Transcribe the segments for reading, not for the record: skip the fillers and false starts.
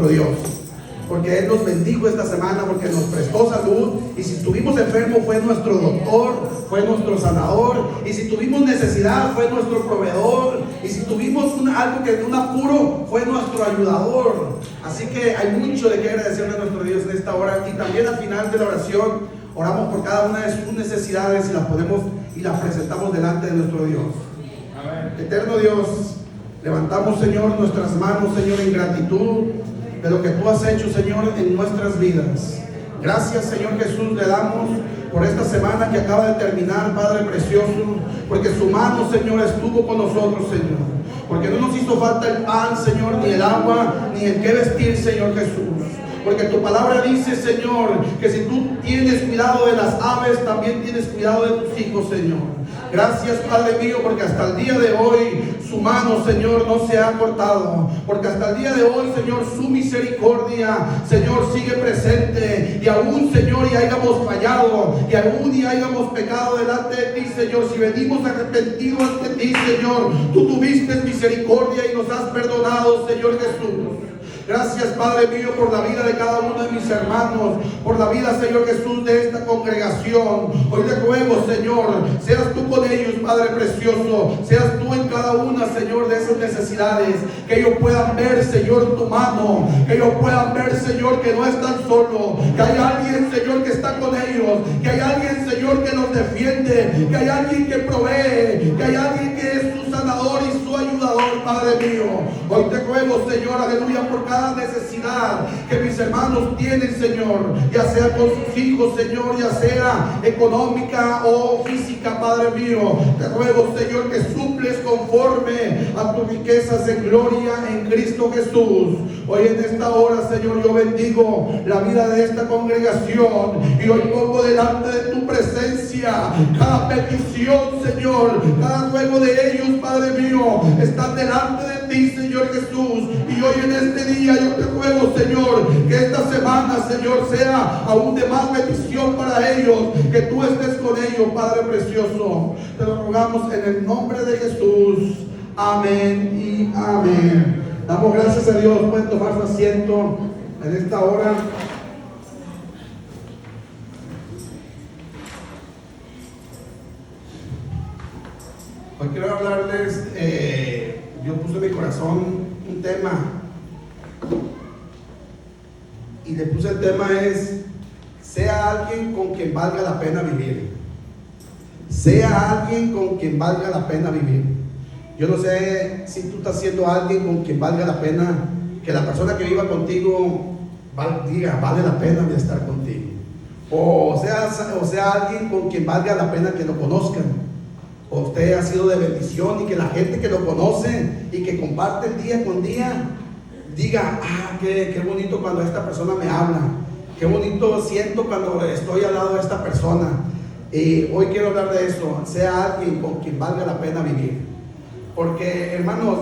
nuestro Dios, porque Él nos bendijo esta semana, porque nos prestó salud, y si estuvimos enfermos fue nuestro doctor, fue nuestro sanador, y si tuvimos necesidad fue nuestro proveedor, y si tuvimos un apuro fue nuestro ayudador. Así que hay mucho de qué agradecerle a nuestro Dios en esta hora. Y también al final de la oración oramos por cada una de sus necesidades y las ponemos y las presentamos delante de nuestro Dios. Amén. Eterno Dios, levantamos, Señor, nuestras manos, Señor, en gratitud de lo que tú has hecho, Señor, en nuestras vidas. Gracias, Señor Jesús, le damos por esta semana que acaba de terminar, Padre precioso, porque su mano, Señor, estuvo con nosotros, Señor, porque no nos hizo falta el pan, Señor, ni el agua, ni el que vestir, Señor Jesús, porque tu palabra dice, Señor, que si tú tienes cuidado de las aves, también tienes cuidado de tus hijos, Señor. Gracias, Padre mío, porque hasta el día de hoy su mano, Señor, no se ha cortado, porque hasta el día de hoy, Señor, su misericordia, Señor, sigue presente. Y aún, Señor, y hayamos fallado, y aún y hayamos pecado delante de ti, Señor, si venimos arrepentidos ante ti, Señor, tú tuviste misericordia y nos has perdonado, Señor Jesús. Gracias, Padre mío, por la vida de cada uno de mis hermanos, por la vida, Señor Jesús, de esta congregación. Hoy te ruego, Señor, seas tú con ellos, Padre precioso, seas tú en cada una, Señor, de esas necesidades, que ellos puedan ver, Señor, tu mano, que ellos puedan ver, Señor, que no están solos, que hay alguien, Señor, que está con ellos, que hay alguien, Señor, que los defiende, que hay alguien que provee, que hay alguien que es su sanador y su ayudador, Padre mío. Hoy te ruego, Señor, aleluya, por cada necesidad que mis hermanos tienen, Señor, ya sea con sus hijos, Señor, ya sea económica o física, Padre mío. Te ruego, Señor, que suples conforme a tus riquezas en gloria en Cristo Jesús. Hoy en esta hora, Señor, yo bendigo la vida de esta congregación y hoy pongo delante de tu presencia cada petición, Señor, cada ruego de ellos, Padre mío, están delante de ti, Señor Jesús. Y hoy en este día yo te ruego, Señor, que esta semana, Señor, sea aún de más bendición para ellos, que tú estés con ellos, Padre precioso. Te lo rogamos en el nombre de Jesús. Amén y amén. Damos gracias a Dios. Pueden tomar su asiento en esta hora. Hoy quiero hablarles, yo puse en mi corazón un tema, y le puse el tema es: sea alguien con quien valga la pena vivir. Sea alguien con quien valga la pena vivir. Yo no sé si tú estás siendo alguien con quien valga la pena, que la persona que viva contigo diga, vale la pena de estar contigo. O sea alguien con quien valga la pena que lo conozcan. O usted ha sido de bendición y que la gente que lo conoce y que comparte día con día diga, qué bonito cuando esta persona me habla, qué bonito siento cuando estoy al lado de esta persona. Y hoy quiero hablar de eso, sea alguien con quien valga la pena vivir. Porque, hermanos,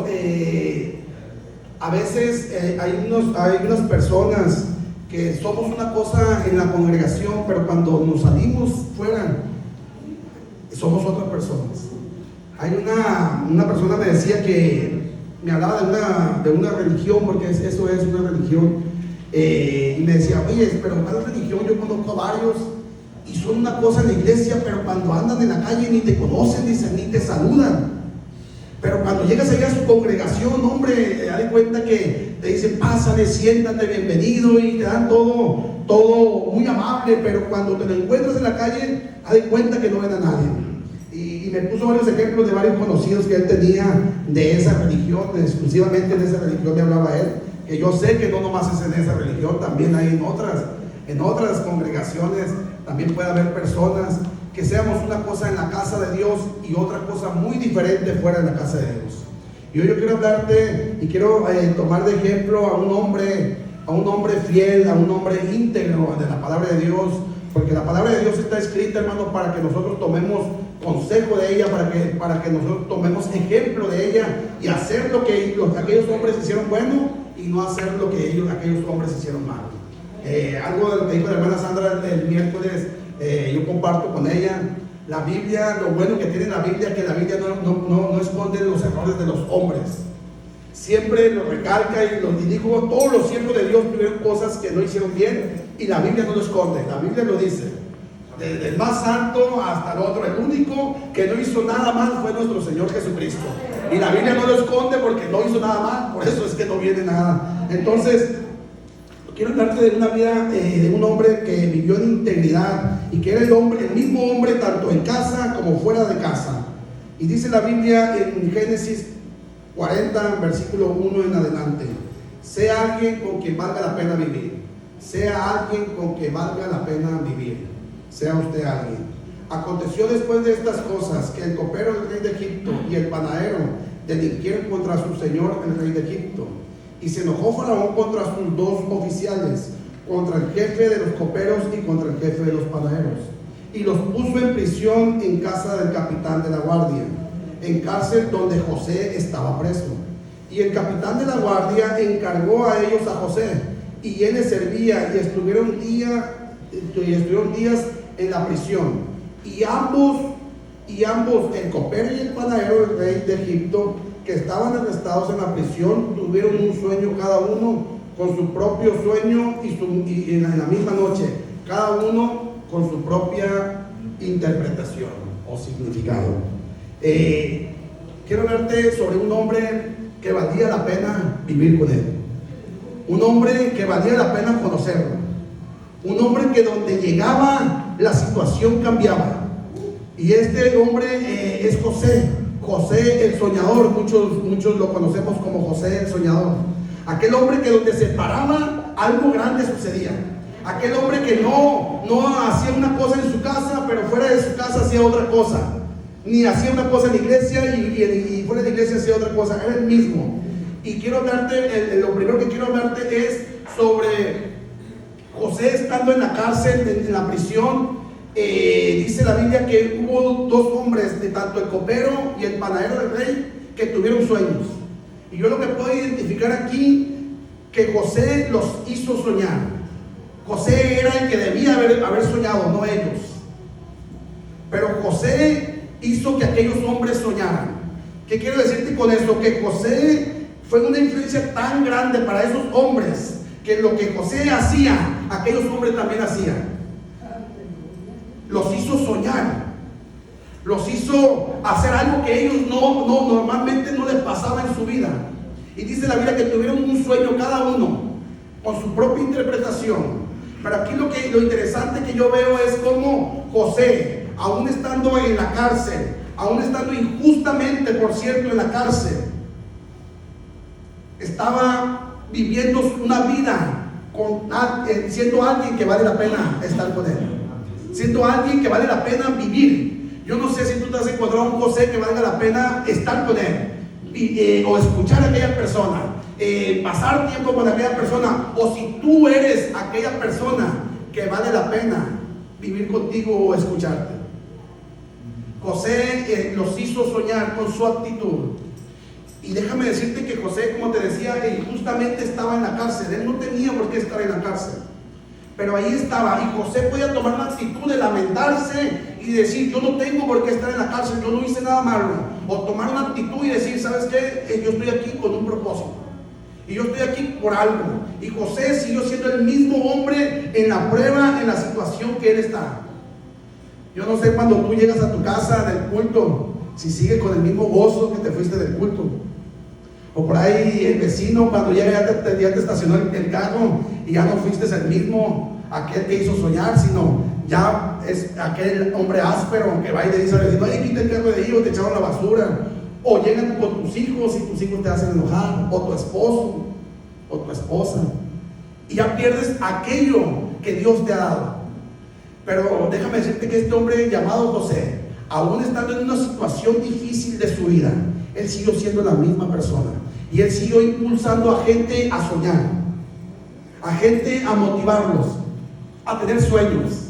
a veces hay unas personas que somos una cosa en la congregación, pero cuando nos salimos fuera, somos otras personas. Hay una persona me decía que me hablaba de una religión, porque eso es una religión, y me decía, oye, pero ¿cuál religión? Yo conozco a varios y son una cosa en la iglesia, pero cuando andan en la calle ni te conocen, ni te saludan. Pero cuando llegas allá a su congregación, hombre, haz de cuenta que te dicen, pásale, siéntate, bienvenido, y te dan todo muy amable, pero cuando te lo encuentras en la calle, haz de cuenta que no ven a nadie. Y me puso varios ejemplos de varios conocidos que él tenía de esa religión, exclusivamente de esa religión le hablaba él, que yo sé que no nomás es en esa religión, también hay en otras congregaciones, también puede haber personas que seamos una cosa en la casa de Dios y otra cosa muy diferente fuera de la casa de Dios. Y hoy yo quiero hablarte y quiero tomar de ejemplo a un hombre fiel, a un hombre íntegro de la palabra de Dios, porque la palabra de Dios está escrita, hermano, para que nosotros tomemos consejo de ella, para que nosotros tomemos ejemplo de ella y hacer lo que aquellos hombres hicieron bueno y no hacer lo que aquellos hombres hicieron mal. Algo de lo que dijo la hermana Sandra el miércoles, yo comparto con ella. La Biblia, lo bueno que tiene la Biblia es que la Biblia no esconde los errores de los hombres. siempre lo recalca y dijo, todos los siervos de Dios tuvieron cosas que no hicieron bien, y la Biblia no lo esconde, la Biblia lo dice. Desde el más santo hasta el otro, el único que no hizo nada mal fue nuestro Señor Jesucristo. Y la Biblia no lo esconde porque no hizo nada mal, por eso es que no viene nada. Entonces, quiero hablarte de una vida de un hombre que vivió en integridad y que era el mismo hombre tanto en casa como fuera de casa. Y dice la Biblia en Génesis 40, versículo 1 en adelante: sea alguien con quien valga la pena vivir, sea alguien con quien valga la pena vivir, sea usted alguien. Aconteció después de estas cosas que el copero del rey de Egipto y el panadero delinquieron contra su señor el rey de Egipto. Y se enojó Faraón contra sus dos oficiales, contra el jefe de los coperos y contra el jefe de los panaderos, y los puso en prisión en casa del capitán de la guardia, en cárcel donde José estaba preso. Y el capitán de la guardia encargó a ellos a José, y él les servía, y estuvieron días en la prisión. Y ambos, el copero y el panadero del rey de Egipto, que estaban arrestados en la prisión, tuvieron un sueño cada uno con su propio sueño y en la misma noche, cada uno con su propia interpretación o significado. Quiero hablarte sobre un hombre que valía la pena vivir con él, un hombre que valía la pena conocerlo, un hombre que donde llegaba la situación cambiaba. Y este hombre es José el soñador. Muchos lo conocemos como José el soñador. Aquel hombre que donde se paraba algo grande sucedía. Aquel hombre que no hacía una cosa en su casa, pero fuera de su casa hacía otra cosa. Ni hacía una cosa en la iglesia y fuera de la iglesia hacía otra cosa. Era el mismo. Y quiero hablarte, lo primero que quiero hablarte es sobre José estando en la cárcel, en la prisión. Dice la Biblia que hubo dos hombres, tanto el copero y el panadero del rey, que tuvieron sueños. Y yo lo que puedo identificar aquí, que José los hizo soñar. José era el que debía haber soñado, no ellos. Pero José hizo que aquellos hombres soñaran. ¿Qué quiero decirte con esto? Que José fue una influencia tan grande para esos hombres, que lo que José hacía, aquellos hombres también hacían. Los hizo soñar, los hizo hacer algo que ellos normalmente no les pasaba en su vida. Y dice la Biblia que tuvieron un sueño cada uno con su propia interpretación. Pero aquí lo interesante que yo veo es cómo José, aún estando en la cárcel, aún estando injustamente, por cierto, en la cárcel, estaba viviendo una vida siendo alguien que vale la pena estar con él, siendo alguien que vale la pena vivir. Yo no sé si tú te has encontrado un José que valga la pena estar con él, o escuchar a aquella persona, pasar tiempo con aquella persona, o si tú eres aquella persona que vale la pena vivir contigo o escucharte. José los hizo soñar con su actitud. Y déjame decirte que José, como te decía, justamente estaba en la cárcel. Él no tenía por qué estar en la cárcel, pero ahí estaba. Y José podía tomar la actitud de lamentarse y decir: yo no tengo por qué estar en la cárcel, yo no hice nada malo. O tomar una actitud y decir: ¿sabes qué? Yo estoy aquí con un propósito, y yo estoy aquí por algo. Y José siguió siendo el mismo hombre en la prueba, en la situación que él está. Yo no sé, cuando tú llegas a tu casa del culto, si sigues con el mismo gozo que te fuiste del culto. O por ahí el vecino, cuando llega, ya te estacionó el carro y ya no fuiste el mismo, aquel que hizo soñar, sino ya es aquel hombre áspero que va y le dice al vecino: ay, quita el carro de ahí, o te echaron la basura. O llegan con tus hijos y tus hijos te hacen enojar, o tu esposo o tu esposa, y ya pierdes aquello que Dios te ha dado. Pero déjame decirte que este hombre llamado José, aún estando en una situación difícil de su vida, él siguió siendo la misma persona. Y él siguió impulsando a gente a soñar, a gente a motivarlos, a tener sueños,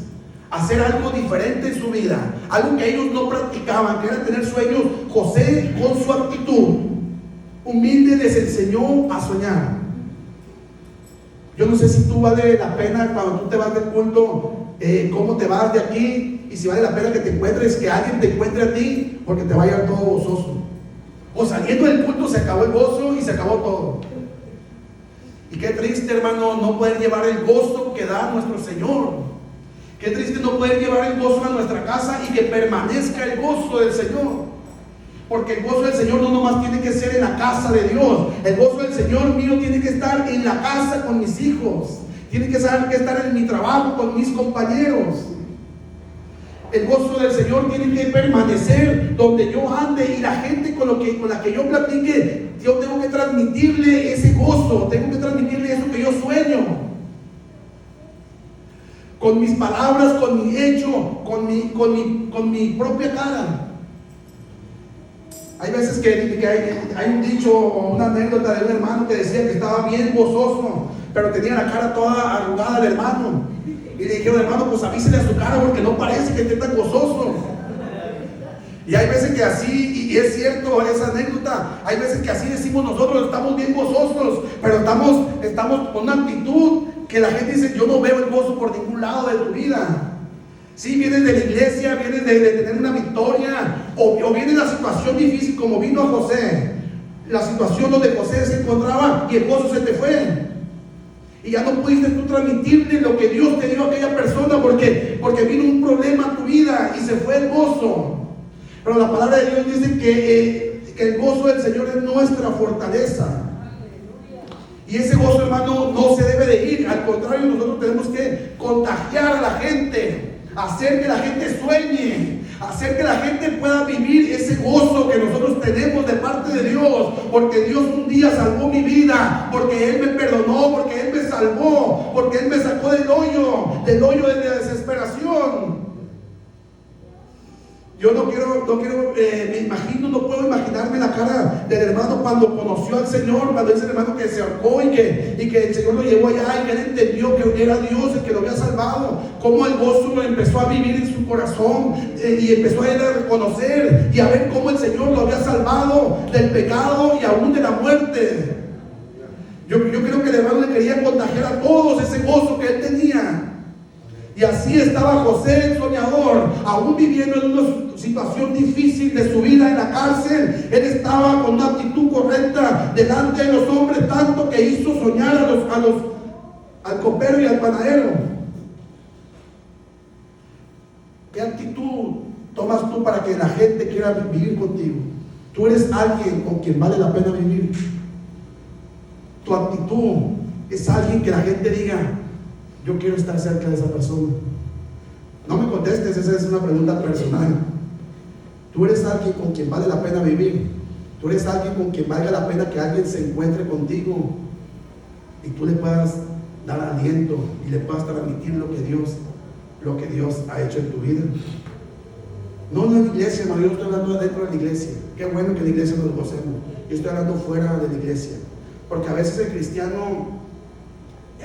a hacer algo diferente en su vida, algo que ellos no practicaban, que era tener sueños. José, con su actitud humilde, les enseñó a soñar. Yo no sé si tú vale la pena, cuando tú te vas del culto, cómo te vas de aquí, y si vale la pena que te encuentres, que alguien te encuentre a ti, porque te va a llevar todo gozoso. O o saliendo del culto se acabó el gozo y se acabó todo. Y qué triste, hermano, no poder llevar el gozo que da nuestro Señor. Qué triste no poder llevar el gozo a nuestra casa y que permanezca el gozo del Señor. Porque el gozo del Señor no nomás tiene que ser en la casa de Dios. El gozo del Señor mío tiene que estar en la casa con mis hijos. Tiene que estar en mi trabajo con mis compañeros. El gozo del Señor tiene que permanecer donde yo ande, y la gente con la que yo platique, yo tengo que transmitirle ese gozo, tengo que transmitirle eso que yo sueño. Con mis palabras, con mi hecho, con mi propia cara. Hay veces que hay un dicho o una anécdota de un hermano que decía que estaba bien gozoso, pero tenía la cara toda arrugada el hermano. Y le dijeron, hermano, pues avísele a su cara porque no parece que esté tan gozoso. Y hay veces que así, y es cierto esa anécdota, hay veces que así decimos nosotros, estamos bien gozosos, pero estamos con una actitud que la gente dice, yo no veo el gozo por ningún lado de tu vida. Sí, vienes de la iglesia, vienes de tener una victoria, o viene la situación difícil como vino a José, la situación donde José se encontraba y el gozo se te fue. Y ya no pudiste tú transmitirle lo que Dios te dio a aquella persona porque vino un problema a tu vida y se fue el gozo. Pero la palabra de Dios dice que el gozo del Señor es nuestra fortaleza. Y ese gozo, hermano, no se debe de ir. Al contrario, nosotros tenemos que contagiar a la gente, hacer que la gente sueñe, hacer que la gente pueda vivir ese gozo que nosotros tenemos de parte de Dios, porque Dios un día salvó mi vida, porque Él me perdonó, porque Él me salvó, porque Él me sacó del hoyo de la desesperación. Yo no puedo imaginarme la cara del hermano cuando conoció al Señor, cuando ese hermano que se ahorcó y que el Señor lo llevó allá y que él entendió que era Dios el que lo había salvado, cómo el gozo empezó a vivir en su corazón y empezó a él a reconocer y a ver cómo el Señor lo había salvado del pecado y aún de la muerte. Yo creo que el hermano le quería contagiar a todos ese gozo que él tenía. Y así estaba José el soñador, aún viviendo en una situación difícil de su vida en la cárcel. Él estaba con una actitud correcta delante de los hombres, tanto que hizo soñar al copero y al panadero. ¿Qué actitud tomas tú para que la gente quiera vivir contigo? Tú eres alguien con quien vale la pena vivir. Tu actitud es alguien que la gente diga, yo quiero estar cerca de esa persona. No me contestes, esa es una pregunta personal. Tú eres alguien con quien vale la pena vivir. Tú eres alguien con quien valga la pena que alguien se encuentre contigo y tú le puedas dar aliento y le puedas transmitir lo que Dios ha hecho en tu vida. No en la iglesia, no, yo estoy hablando dentro de la iglesia. Qué bueno que en la iglesia nos gocemos. Yo estoy hablando fuera de la iglesia, porque a veces el cristiano,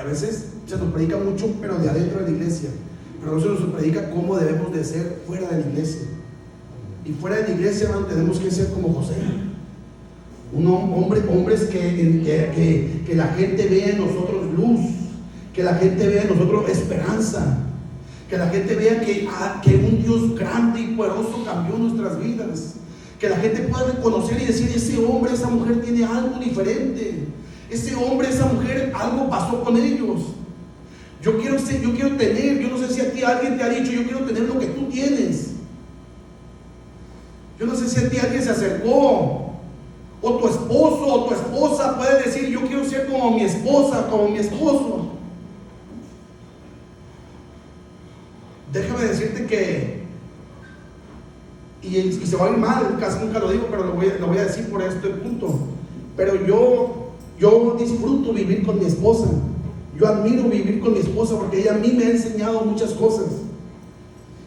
a veces se nos predica mucho, pero de adentro de la iglesia, pero no se nos predica cómo debemos de ser fuera de la iglesia. Y fuera de la iglesia, hermano, tenemos que ser como José, hombres que la gente vea en nosotros luz, que la gente vea en nosotros esperanza, que la gente vea que un Dios grande y poderoso cambió nuestras vidas, que la gente pueda reconocer y decir, ese hombre, esa mujer tiene algo diferente. Ese hombre, esa mujer, algo pasó con ellos. Yo quiero tener, yo no sé si a ti alguien te ha dicho, yo quiero tener lo que tú tienes. Yo no sé si a ti alguien se acercó, o tu esposo o tu esposa puede decir, yo quiero ser como mi esposa, como mi esposo. Déjame decirte que, y se va a ir mal, casi nunca lo digo, pero lo voy a decir por este punto. Pero yo disfruto vivir con mi esposa. Yo admiro vivir con mi esposa porque ella a mí me ha enseñado muchas cosas.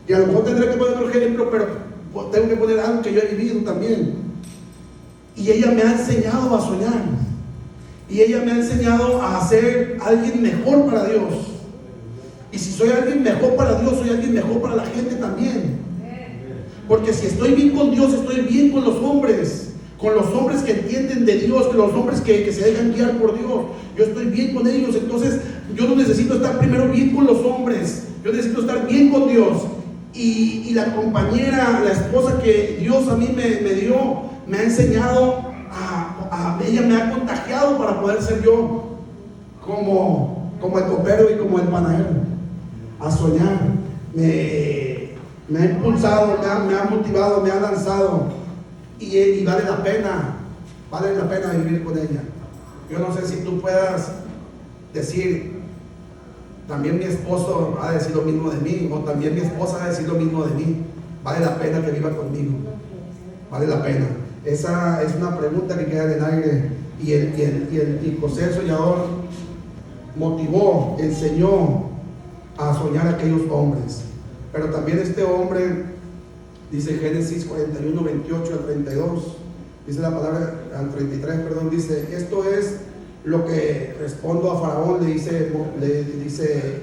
Y a lo mejor tendré que poner otro ejemplo, pero tengo que poner algo que yo he vivido también. Y ella me ha enseñado a soñar. Y ella me ha enseñado a ser alguien mejor para Dios. Y si soy alguien mejor para Dios, soy alguien mejor para la gente también. Porque si estoy bien con Dios, estoy bien con los hombres. Con los hombres que entienden de Dios, con los hombres que se dejan guiar por Dios. Yo estoy bien con ellos. Entonces yo no necesito estar primero bien con los hombres. Yo necesito estar bien con Dios. Y la compañera, la esposa que Dios a mí me dio, me ha enseñado ella me ha contagiado para poder ser yo como el copero y como el panadero, a soñar. Me ha impulsado, me ha motivado, me ha lanzado, y vale la pena vivir con ella. Yo no sé si tú puedas decir, también mi esposo ha de decir lo mismo de mí, o también mi esposa ha de decir lo mismo de mí. Vale la pena que viva conmigo, vale la pena. Esa es una pregunta que queda en el aire. Y José el soñador motivó, enseñó a soñar a aquellos hombres. Pero también este hombre, dice Génesis 41, 28 al 32, dice la palabra, al 33, perdón, dice: esto es lo que respondo a Faraón, le dice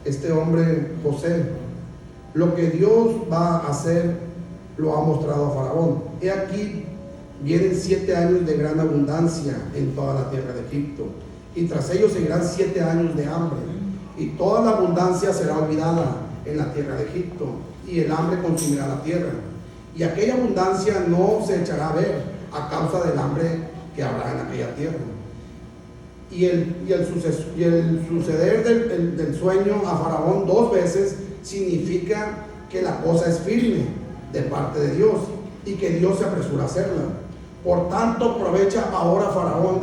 este hombre José: lo que Dios va a hacer lo ha mostrado a Faraón. He aquí, vienen 7 años de gran abundancia en toda la tierra de Egipto, y tras ellos seguirán 7 años de hambre, y toda la abundancia será olvidada en la tierra de Egipto, y el hambre consumirá la tierra, y aquella abundancia no se echará a ver a causa del hambre que habrá en aquella tierra. Y el suceder del sueño a Faraón 2 veces significa que la cosa es firme de parte de Dios y que Dios se apresura a hacerla. Por tanto, aprovecha ahora Faraón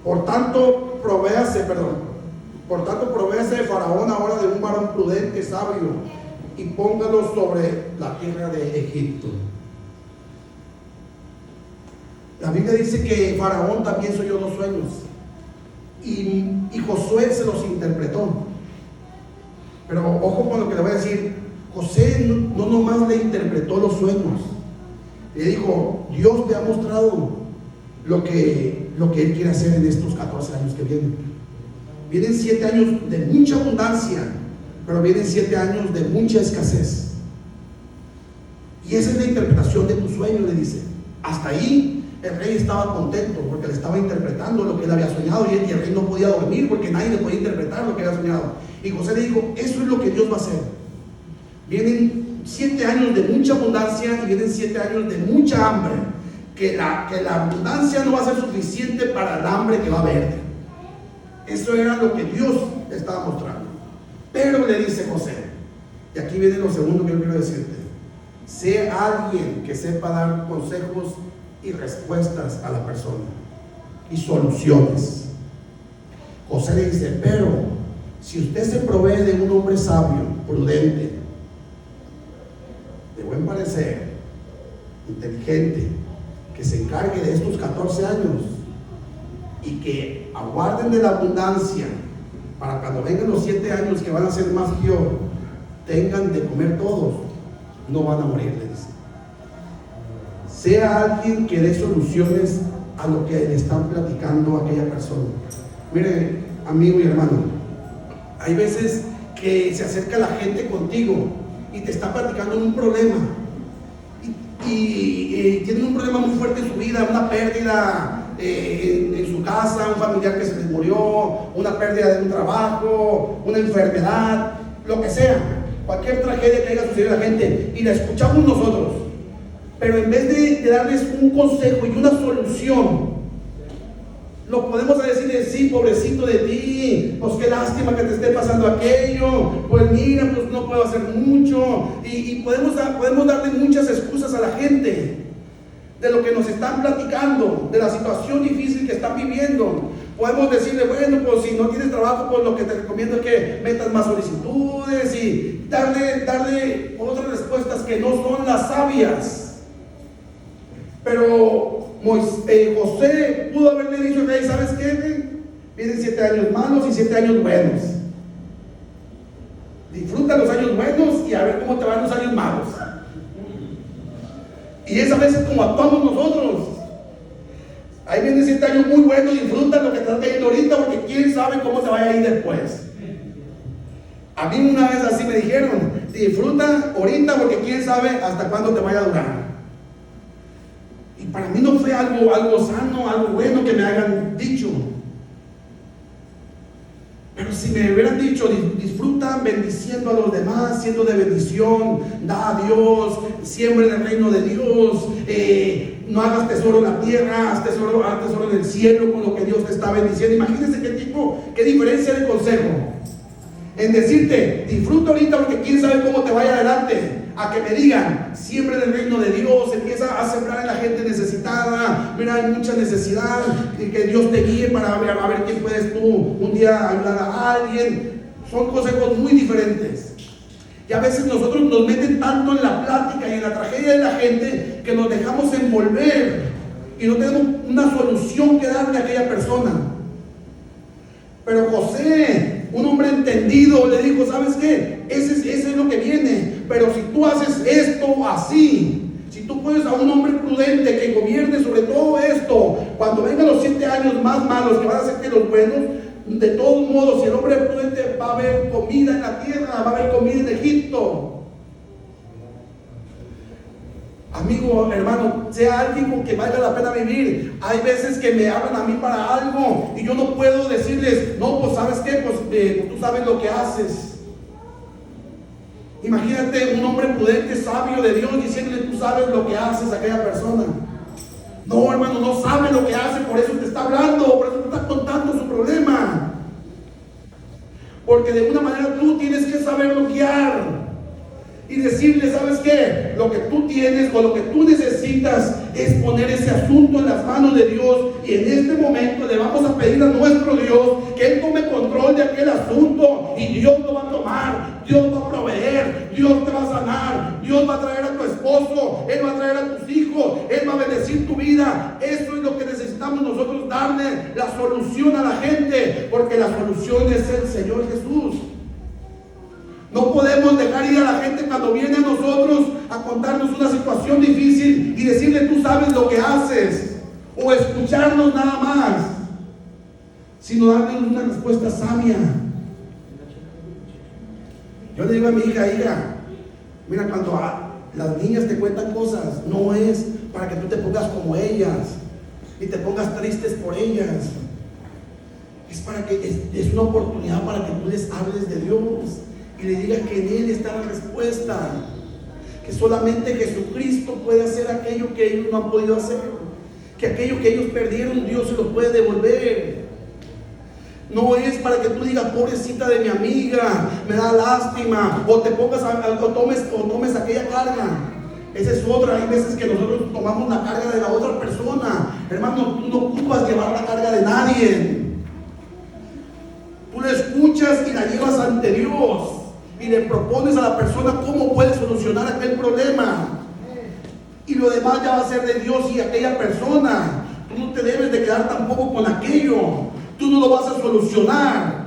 por tanto, provéase Faraón ahora de un varón prudente, sabio, y póngalo sobre la tierra de Egipto. La Biblia dice que Faraón también soñó 2 sueños, y Josué se los interpretó. Pero ojo con lo que le voy a decir. José no nomás le interpretó los sueños, le dijo: Dios te ha mostrado lo que Él quiere hacer en estos 14 años que vienen. Vienen 7 años de mucha abundancia, pero vienen 7 años de mucha escasez. Y esa es la interpretación de tu sueño, le dice. Hasta ahí el rey estaba contento porque le estaba interpretando lo que él había soñado, y el rey no podía dormir porque nadie le podía interpretar lo que había soñado. Y José le dijo: eso es lo que Dios va a hacer. Vienen 7 años de mucha abundancia y vienen 7 años de mucha hambre, que la abundancia no va a ser suficiente para el hambre que va a haber. Eso era lo que Dios estaba mostrando. Pero le dice José, y aquí viene lo segundo que yo quiero decirte: sé alguien que sepa dar consejos y respuestas a la persona y soluciones. José le dice: pero si usted se provee de un hombre sabio, prudente, de buen parecer, inteligente, que se encargue de estos 14 años y que aguarden de la abundancia para cuando vengan los 7 años que van a ser más peor, tengan de comer todos, no van a morir, le dice. Sea alguien que dé soluciones a lo que le están platicando a aquella persona. Mire, amigo y hermano, hay veces que se acerca la gente contigo y te está platicando un problema, y tienen un problema muy fuerte en su vida, una pérdida en su casa, un familiar que se les murió, una pérdida de un trabajo, una enfermedad, lo que sea, cualquier tragedia que haya sucedido a la gente, y la escuchamos nosotros. Pero en vez de darles un consejo y una solución, lo podemos decirle: sí, pobrecito de ti, pues qué lástima que te esté pasando aquello, pues mira, pues no puedo hacer mucho, y podemos darle muchas excusas a la gente de lo que nos están platicando, de la situación difícil que están viviendo. Podemos decirle: bueno, pues si no tienes trabajo, pues lo que te recomiendo es que metas más solicitudes, y darle otras respuestas que no son las sabias. Pero José pudo haberle dicho al rey: ¿sabes qué? Vienen 7 años malos y 7 años buenos. Disfruta los años buenos y a ver cómo te van los años malos. Y es a veces como actuamos nosotros. Ahí vienen 7 años muy buenos, disfruta lo que estás cayendo ahorita, porque quién sabe cómo te vaya a ir después. A mí una vez así me dijeron: disfruta ahorita porque quién sabe hasta cuándo te vaya a durar. Y para mí no fue algo sano, algo bueno que me hayan dicho. Pero si me hubieran dicho, disfruta bendiciendo a los demás, siendo de bendición, da a Dios, siembra en el reino de Dios, no hagas tesoro en la tierra, haz tesoro en el cielo con lo que Dios te está bendiciendo. Imagínense qué diferencia de consejo. En decirte, disfruta ahorita porque quién sabe cómo te vaya adelante, a que me digan, siembra en el reino de Dios, empieza a sembrar en la gente necesitada. Mira, hay mucha necesidad, que Dios te guíe para ver quién puedes tú un día ayudar a alguien. Son consejos muy diferentes. Y a veces nosotros nos meten tanto en la plática y en la tragedia de la gente que nos dejamos envolver y no tenemos una solución que darle a aquella persona. Pero José, un hombre entendido, le dijo, ¿sabes qué? Ese es lo que viene. Pero si tú haces esto así, si tú puedes a un hombre prudente que gobierne sobre todo esto, cuando vengan los 7 años más malos que van a ser que los buenos, de todos modos, si el hombre prudente, va a haber comida en la tierra, va a haber comida en Egipto. Amigo, hermano, sea alguien con que valga la pena vivir. Hay veces que me hablan a mí para algo y yo no puedo decirles, no, pues ¿sabes qué? Pues tú sabes lo que haces. Imagínate un hombre prudente, sabio de Dios, diciéndole, tú sabes lo que haces a aquella persona. No, hermano, no sabe lo que hace, por eso te está hablando, por eso te está contando su problema. Porque de una manera tú tienes que saberlo guiar y decirle, ¿sabes qué? Lo que tú tienes o lo que tú necesitas es poner ese asunto en las manos de Dios, y en este momento le vamos a pedir a nuestro Dios que Él tome control de aquel asunto, y Dios lo va a tomar, Dios va a proveer, Dios te va a sanar, Dios va a traer a tu esposo, Él va a traer a tus hijos, Él va a bendecir tu vida. Eso es lo que necesitamos nosotros, darle la solución a la gente, porque la solución es el Señor Jesús. No podemos dejar ir a la gente cuando viene a nosotros a contarnos una situación difícil y decirle, tú sabes lo que haces, o escucharnos nada más, sino darle una respuesta sabia. Yo le digo a mi hija, mira, cuando las niñas te cuentan cosas, no es para que tú te pongas como ellas y te pongas tristes por ellas. Es para que es una oportunidad para que tú les hables de Dios y le digas que en Él está la respuesta, que solamente Jesucristo puede hacer aquello que ellos no han podido hacer, que aquello que ellos perdieron, Dios se lo puede devolver. No es para que tú digas, pobrecita de mi amiga, me da lástima, o te pongas o tomes aquella carga. Esa es otra. Hay veces que nosotros tomamos la carga de la otra persona. Hermano, tú no ocupas llevar la carga de nadie. Tú la escuchas y la llevas ante Dios y le propones a la persona cómo puede solucionar aquel problema, y lo demás ya va a ser de Dios y aquella persona. Tú no te debes de quedar tampoco con aquello. Tú no lo vas a solucionar.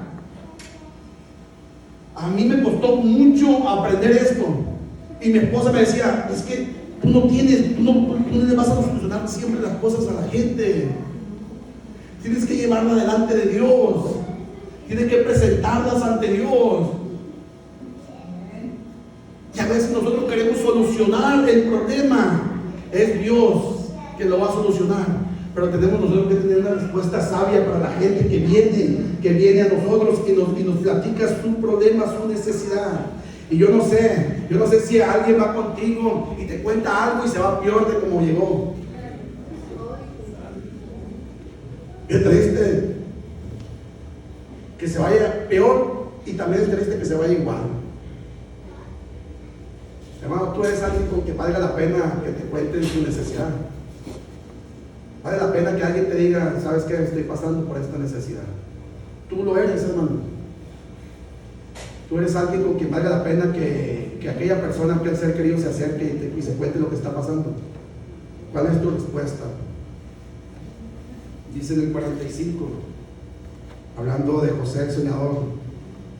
A mí me costó mucho aprender esto, y mi esposa me decía, es que tú no le vas a solucionar siempre las cosas a la gente. Tienes que llevarla delante de Dios, tienes que presentarlas ante Dios. Y a veces nosotros queremos solucionar el problema. Es Dios que lo va a solucionar, pero tenemos nosotros que tener una respuesta sabia para la gente que viene a nosotros y nos platica su problema, su necesidad. Y yo no sé si alguien va contigo y te cuenta algo y se va peor de como llegó. Es triste que se vaya peor, y también es triste que se vaya igual. Hermano, tú eres alguien con que valga la pena que te cuenten su necesidad. Vale la pena que alguien te diga, ¿sabes qué? Estoy pasando por esta necesidad. Tú lo eres, hermano. Tú eres alguien con quien valga la pena que aquella persona, aquel ser querido, se acerque y se cuente lo que está pasando. ¿Cuál es tu respuesta? Dice en el 45, hablando de José el soñador,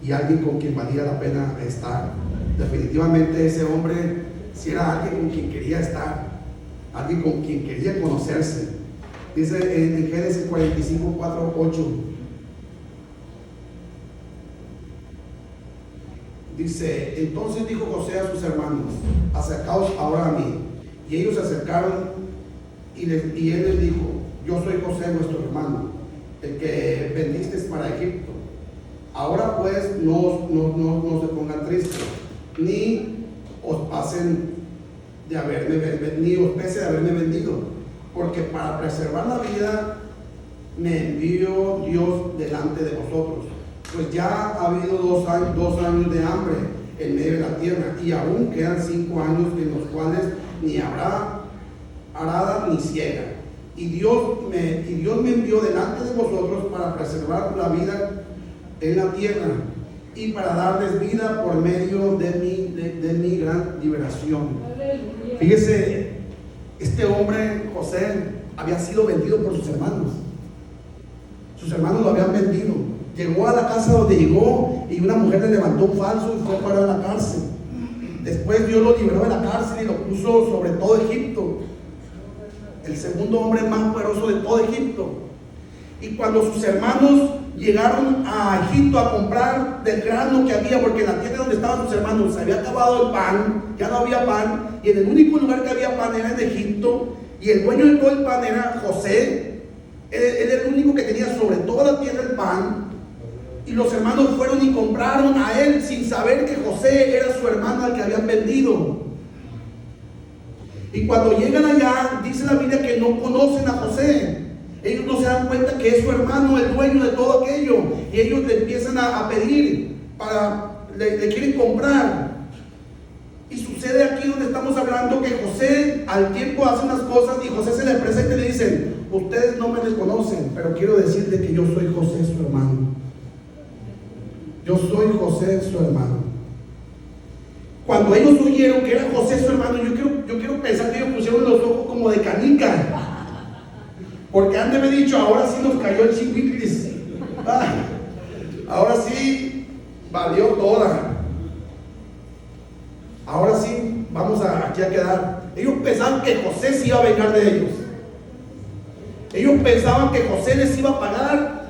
y alguien con quien valía la pena estar. Definitivamente ese hombre si era alguien con quien quería estar, alguien con quien quería conocerse. Dice en Génesis 45, 4, 8. Dice, entonces dijo José a sus hermanos, acercaos ahora a mí. Y ellos se acercaron y él les dijo, yo soy José vuestro hermano, el que vendisteis para Egipto. Ahora pues no se pongan tristes, ni os pasen de ni os pese de haberme vendido, porque para preservar la vida me envió Dios delante de vosotros. Pues ya ha habido 2 años de hambre en medio de la tierra, y aún quedan 5 años en los cuales ni habrá arada ni siega. Y Dios me envió delante de vosotros para preservar la vida en la tierra y para darles vida por medio de mi gran liberación. Fíjese, este hombre, José, había sido vendido por sus hermanos. Sus hermanos lo habían vendido. Llegó a la casa donde llegó y una mujer le levantó un falso y fue para la cárcel. Después Dios lo liberó de la cárcel y lo puso sobre todo Egipto, el segundo hombre más poderoso de todo Egipto. Y cuando sus hermanos llegaron a Egipto a comprar del grano que había, porque en la tierra donde estaban sus hermanos se había acabado el pan, ya no había pan, y en el único lugar que había pan era en Egipto, y el dueño de todo el pan era José. Él era el único que tenía sobre toda la tierra el pan. Y los hermanos fueron y compraron a él sin saber que José era su hermano al que habían vendido. Y cuando llegan allá, dice la Biblia que no conocen a José. Ellos no se dan cuenta que es su hermano el dueño de todo aquello. Y ellos le empiezan a pedir, le quieren comprar. Y sucede aquí donde estamos hablando que José al tiempo hace unas cosas y José se le presenta y le dicen: ustedes no me desconocen, pero quiero decirle que yo soy José, su hermano. Yo soy José, su hermano. Cuando ellos oyeron que era José, su hermano, yo quiero pensar que ellos pusieron los ojos como de canica, porque han de haber dicho: ahora sí nos cayó el chiquitlis, ahora sí valió toda, ahora sí vamos aquí a quedar. Ellos pensaban que José se iba a vengar de ellos. Ellos pensaban que José les iba a pagar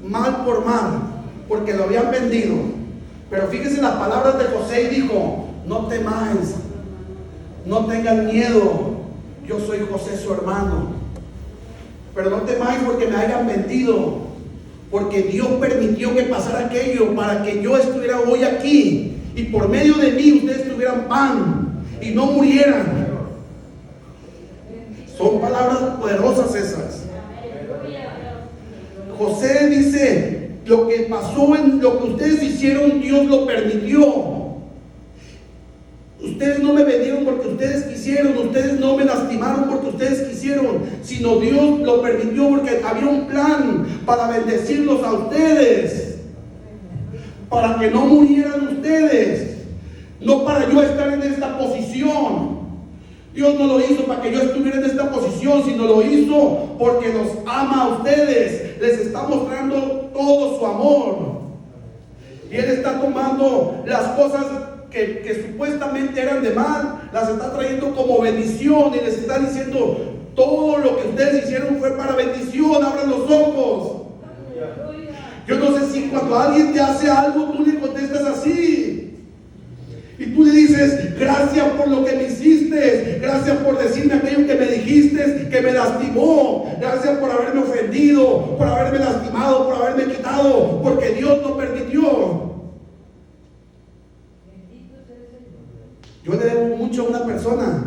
mal por mal, porque lo habían vendido. Pero fíjense las palabras de José y dijo: no temáis, no tengan miedo, yo soy José, su hermano. Pero no temáis porque me hayan vendido, porque Dios permitió que pasara aquello para que yo estuviera hoy aquí, y por medio de mí ustedes tuvieran pan y no murieran. Son palabras poderosas esas. José dice: lo que pasó, en lo que ustedes hicieron, Dios lo permitió. Ustedes no me vendieron porque ustedes quisieron, ustedes no me lastimaron porque ustedes quisieron, sino Dios lo permitió porque había un plan para bendecirlos a ustedes, para que no murieran ustedes, no para yo estar en esta posición. Dios no lo hizo para que yo estuviera en esta posición, sino lo hizo porque los ama a ustedes. Les está mostrando todo su amor. Y Él está tomando las cosas que supuestamente eran de mal, las está trayendo como bendición, y les está diciendo: todo lo que ustedes hicieron fue para bendición. Abran los ojos. Yo no sé si cuando alguien te hace algo tú le contestas así. Y tú le dices: gracias por lo que me hiciste, gracias por decirme aquello que me dijiste, que me lastimó, gracias por haberme ofendido, por haberme lastimado, por haberme quitado, porque Dios lo permitió. Yo le debo mucho a una persona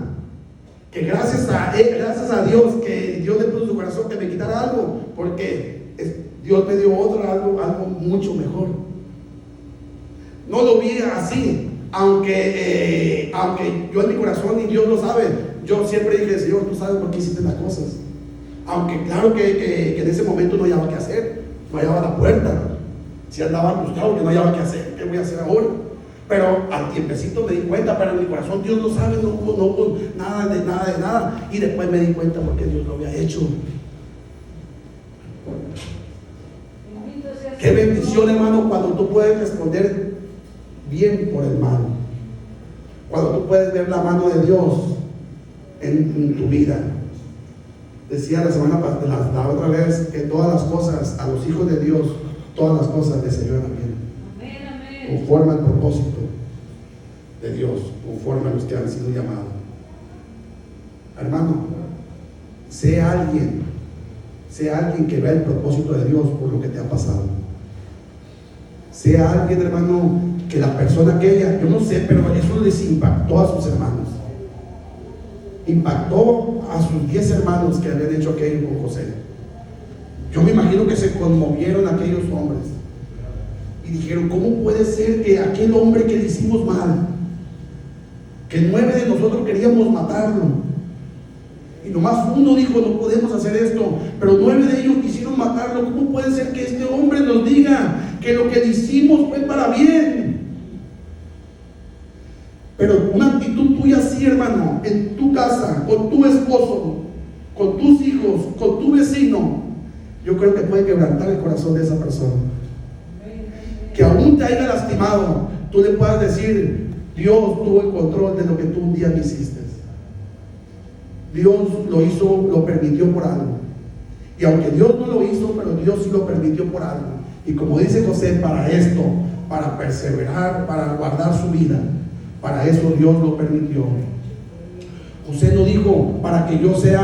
que gracias a Dios, que Dios le puso en su corazón que me quitara algo, porque Dios me dio algo mucho mejor. No lo vi así. Aunque yo en mi corazón, y Dios lo sabe, yo siempre dije: Señor, tú sabes por qué hiciste las cosas. Aunque claro que en ese momento no hallaba qué hacer, no hallaba la puerta, si andaba frustrado que no hallaba qué hacer, ¿qué voy a hacer ahora? Pero al tiempecito me di cuenta, pero en mi corazón Dios lo sabe, no hubo nada de nada, y después me di cuenta porque Dios lo había hecho. Qué bendición, hermano, cuando tú puedes responder bien por el mal, cuando tú puedes ver la mano de Dios en tu vida. Decía la semana pasada, la otra vez, que todas las cosas, a los hijos de Dios, todas las cosas les ayudan bien, conforme al propósito de Dios, conforme a los que han sido llamados. Hermano, sea alguien que vea el propósito de Dios por lo que te ha pasado. sea alguien, hermano, que la persona aquella, yo no sé, pero eso les impactó a sus hermanos. Impactó a sus 10 hermanos que habían hecho aquello con José. Yo me imagino que se conmovieron aquellos hombres y dijeron: ¿cómo puede ser que aquel hombre que le hicimos mal, que 9 de nosotros queríamos matarlo, y nomás uno dijo no podemos hacer esto, pero 9 de ellos quisieron matarlo? ¿Cómo puede ser que este hombre nos diga que lo que le hicimos fue para bien? Pero una actitud tuya así, hermano, en tu casa, con tu esposo, con tus hijos, con tu vecino, yo creo que puede quebrantar el corazón de esa persona. Que aún te haya lastimado, tú le puedas decir: Dios tuvo el control de lo que tú un día me hiciste. Dios lo hizo, lo permitió por algo. Y aunque Dios no lo hizo, pero Dios sí lo permitió por algo. Y como dice José, para esto, para perseverar, para guardar su vida, para eso Dios lo permitió. José no dijo para que yo esté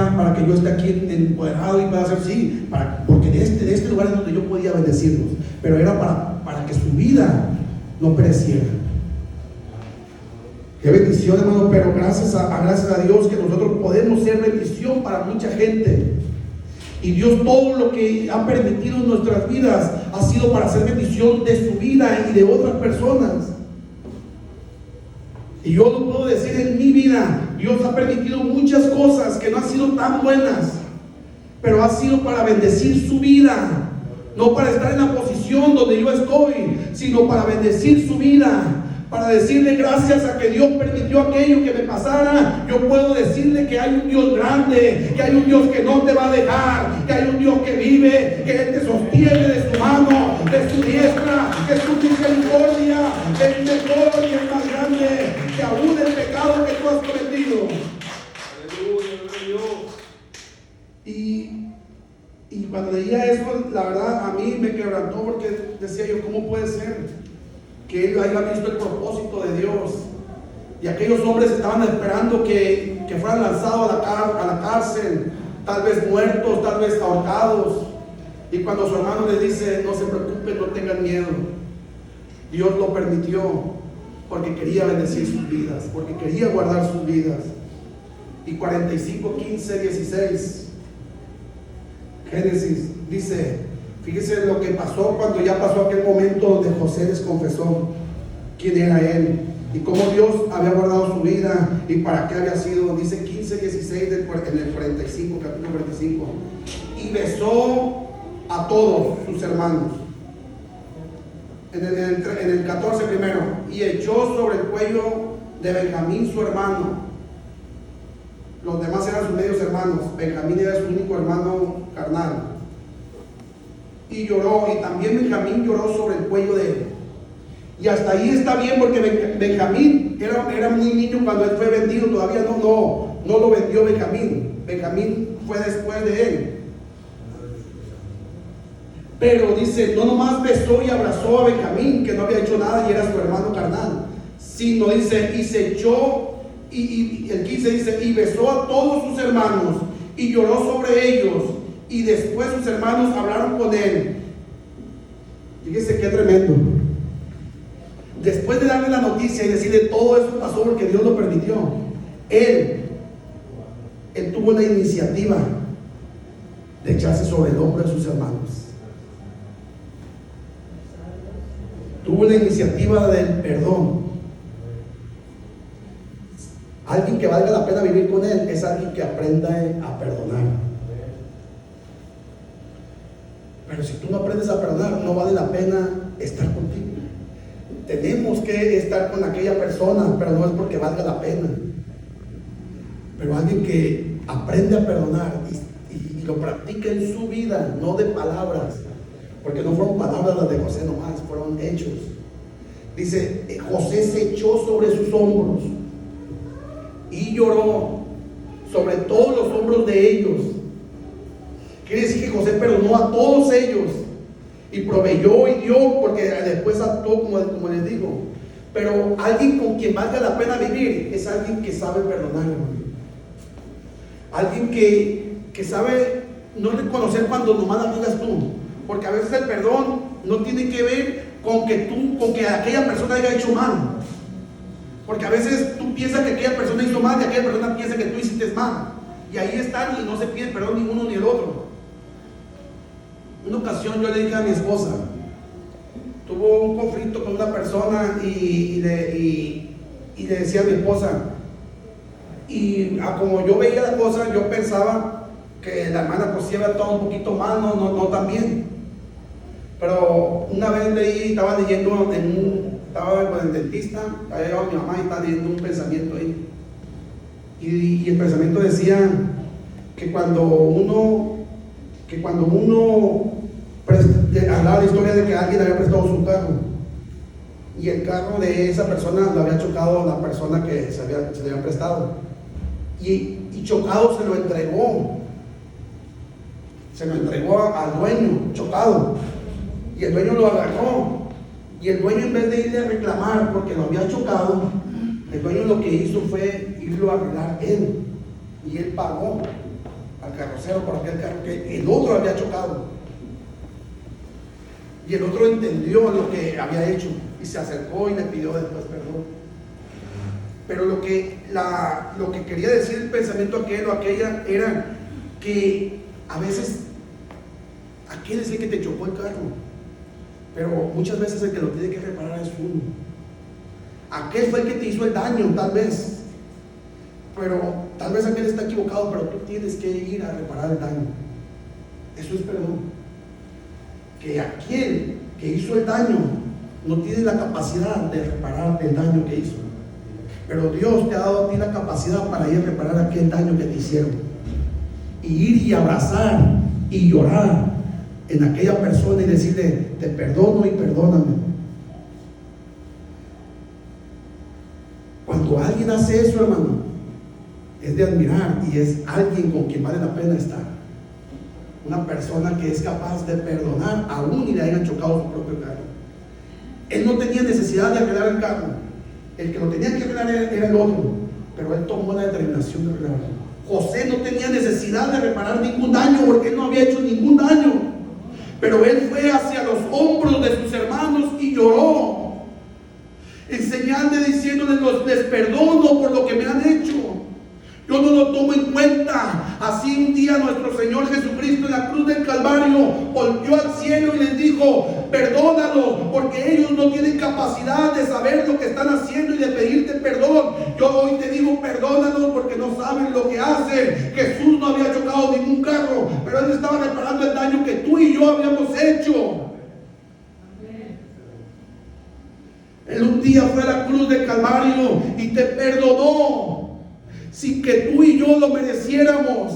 aquí empoderado y pueda hacer, sí, porque de este lugar es donde yo podía bendecirlos, pero era para que su vida no pereciera. Qué bendición, hermano, pero gracias a Dios que nosotros podemos ser bendición para mucha gente. Y Dios todo lo que ha permitido en nuestras vidas ha sido para hacer bendición de su vida y de otras personas. Y yo lo puedo decir en mi vida, Dios ha permitido muchas cosas que no han sido tan buenas, pero ha sido para bendecir su vida, no para estar en la posición donde yo estoy, sino para bendecir su vida, para decirle gracias a que Dios permitió aquello que me pasara. Yo puedo decirle que hay un Dios grande, que hay un Dios que no te va a dejar, que hay un Dios que vive, que Él te sostiene de su mano, de su diestra, que su misericordia es mejor y es más grande que aún el pecado que tú has cometido. Y cuando leía eso, la verdad a mí me quebrantó, porque decía yo: ¿cómo puede ser que él haya visto el propósito de Dios? Y aquellos hombres estaban esperando que fueran lanzados a la cárcel, tal vez muertos, tal vez ahorcados. Y cuando su hermano les dice: no se preocupen, no tengan miedo, Dios lo permitió porque quería bendecir sus vidas, porque quería guardar sus vidas. Y 45, 15, 16 Génesis dice, fíjese lo que pasó cuando ya pasó aquel momento donde José les confesó quién era él y cómo Dios había guardado su vida y para qué había sido. Dice 15, 16 en el 45, capítulo 45. Y besó a todos sus hermanos. En el 14 primero. Y echó sobre el cuello de Benjamín su hermano. Los demás eran sus medios hermanos. Benjamín era su único hermano carnal. Y lloró, y también Benjamín lloró sobre el cuello de él. Y hasta ahí está bien, porque Benjamín era muy niño cuando él fue vendido. Todavía no lo vendió Benjamín. Benjamín fue después de él. Pero dice, no nomás besó y abrazó a Benjamín, que no había hecho nada y era su hermano carnal, sino dice, y se echó, y el 15 dice, y besó a todos sus hermanos y lloró sobre ellos, y después sus hermanos hablaron con él. Fíjese qué tremendo. Después de darle la noticia y decirle todo eso pasó porque Dios lo permitió, él tuvo la iniciativa de echarse sobre el hombro de sus hermanos. Tuvo la iniciativa del perdón. Alguien que valga la pena vivir con él es alguien que aprenda a perdonar. Pero si tú no aprendes a perdonar, no vale la pena estar contigo. Tenemos que estar con aquella persona, pero no es porque valga la pena. Pero alguien que aprende a perdonar y lo practica en su vida, no de palabras, porque no fueron palabras las de José nomás, fueron hechos. Dice, José se echó sobre sus hombros y lloró sobre todos los hombros de ellos. Quiere decir que José perdonó a todos ellos y proveyó y dio, porque después actuó como les digo. Pero alguien con quien valga la pena vivir es alguien que sabe perdonar, hermano. Alguien que sabe no reconocer cuando nomás la digas tú, porque a veces el perdón no tiene que ver con que aquella persona haya hecho mal. Porque a veces tú piensas que aquella persona hizo mal y aquella persona piensa que tú hiciste mal. Y ahí están y no se pide perdón ni uno ni el otro. Una ocasión yo le dije a mi esposa, tuvo un conflicto con una persona y le decía a mi esposa, y como yo veía la cosa, yo pensaba que la hermana pues sí había estado un poquito mal, no tan bien. Pero una vez estaba leyendo estaba con el dentista, había llevado a mi mamá y estaba leyendo un pensamiento ahí. Y el pensamiento decía que cuando uno hablaba la historia de que alguien había prestado su carro y el carro de esa persona lo había chocado la persona que se le había prestado y chocado se lo entregó al dueño, chocado, y el dueño lo agarró, y el dueño, en vez de irle a reclamar porque lo había chocado, el dueño lo que hizo fue irlo a arreglar él, y él pagó al carrocero por aquel carro que el otro había chocado. Y el otro entendió lo que había hecho y se acercó y le pidió después perdón. Pero lo que quería decir el pensamiento aquel o aquella era que a veces aquel es el que te chocó el carro, pero muchas veces el que lo tiene que reparar es uno. Aquel fue el que te hizo el daño, tal vez, pero tal vez aquel está equivocado, pero tú tienes que ir a reparar el daño. Eso es perdón. Que aquel que hizo el daño no tiene la capacidad de reparar el daño que hizo, pero Dios te ha dado a ti la capacidad para ir a reparar aquel daño que te hicieron, y ir y abrazar y llorar en aquella persona y decirle: te perdono y perdóname. Cuando alguien hace eso, hermano, es de admirar y es alguien con quien vale la pena estar. Una persona que es capaz de perdonar aún y le hayan chocado su propio carro. Él no tenía necesidad de arreglar el carro, el que lo tenía que arreglar era el otro, pero él tomó la determinación de arreglarlo. José no tenía necesidad de reparar ningún daño porque él no había hecho ningún daño, pero él fue hacia los hombros de sus hermanos y lloró, en señal de diciéndoles: les perdono por lo que me han hecho. Yo no lo tomo en cuenta. Así un día nuestro Señor Jesucristo en la cruz del Calvario volvió al cielo y les dijo: perdónalos, porque ellos no tienen capacidad de saber lo que están haciendo y de pedirte perdón. Yo hoy te digo: perdónalos porque no saben lo que hacen. Jesús no había chocado ningún carro, pero él estaba reparando el daño que tú y yo habíamos hecho. Él un día fue a la cruz del Calvario y te perdonó sin que tú y yo lo mereciéramos.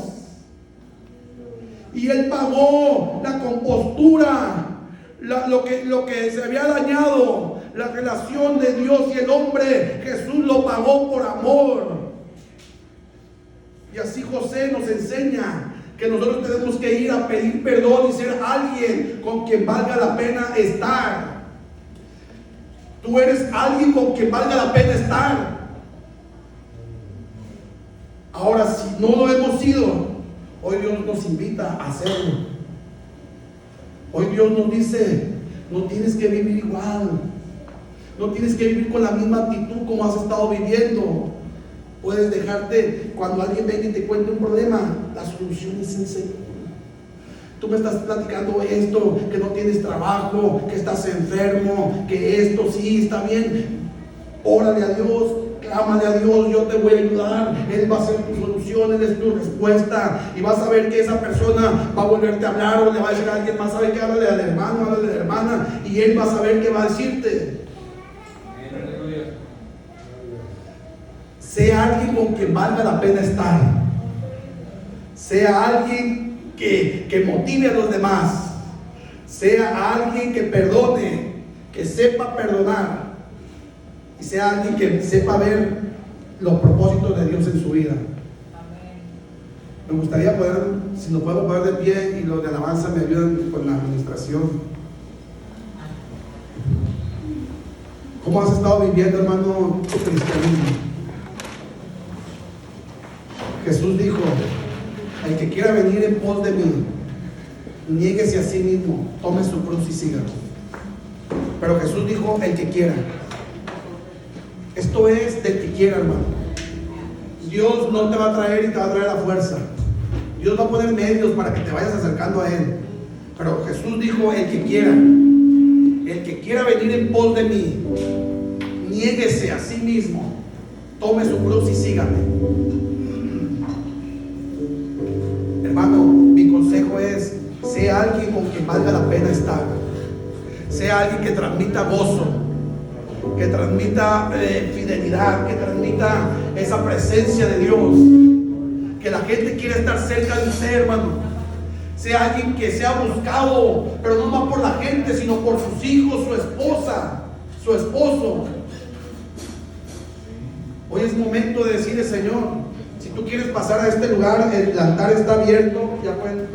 Y Él pagó la compostura, lo que se había dañado, la relación de Dios y el hombre. Jesús lo pagó por amor. Y así José nos enseña que nosotros tenemos que ir a pedir perdón y ser alguien con quien valga la pena estar. Tú eres alguien con quien valga la pena estar. Ahora, si no lo hemos sido, hoy Dios nos invita a hacerlo. Hoy Dios nos dice: no tienes que vivir igual, no tienes que vivir con la misma actitud como has estado viviendo. Puedes dejarte, cuando alguien venga y te cuente un problema, la solución es el Señor. Tú me estás platicando esto, que no tienes trabajo, que estás enfermo, que esto sí está bien. Órale a Dios, clámale a Dios, yo te voy a ayudar. Él va a ser tu solución, Él es tu respuesta. Y vas a ver que esa persona va a volverte a hablar, o le va a decir a alguien más: ¿sabe qué? Háblale al hermano, háblale a la hermana, y él va a saber qué va a decirte. Sea alguien con quien valga la pena estar. Sea alguien que motive a los demás. Sea alguien que perdone, que sepa perdonar. Y sea alguien que sepa ver los propósitos de Dios en su vida. Me gustaría poder, si nos podemos poner de pie y los de alabanza me ayudan con la administración. ¿Cómo has estado viviendo, hermano, tu cristianismo? Jesús dijo: el que quiera venir en pos de mí, niéguese a sí mismo, tome su cruz y sígalo. Pero Jesús dijo: el que quiera. Esto es del que quiera, hermano. Dios no te va a traer y te va a traer a fuerza. Dios va a poner medios para que te vayas acercando a Él. Pero Jesús dijo: el que quiera. El que quiera venir en pos de mí, niéguese a sí mismo, tome su cruz y sígame. Hermano, mi consejo es: sea alguien con quien valga la pena estar. Sea alguien que transmita gozo, que transmita fidelidad, que transmita esa presencia de Dios, que la gente quiera estar cerca de usted, hermano. Sea alguien que sea buscado, pero no más por la gente, sino por sus hijos, su esposa, su esposo. Hoy es momento de decirle: Señor, si tú quieres pasar a este lugar, el altar está abierto, ya pueden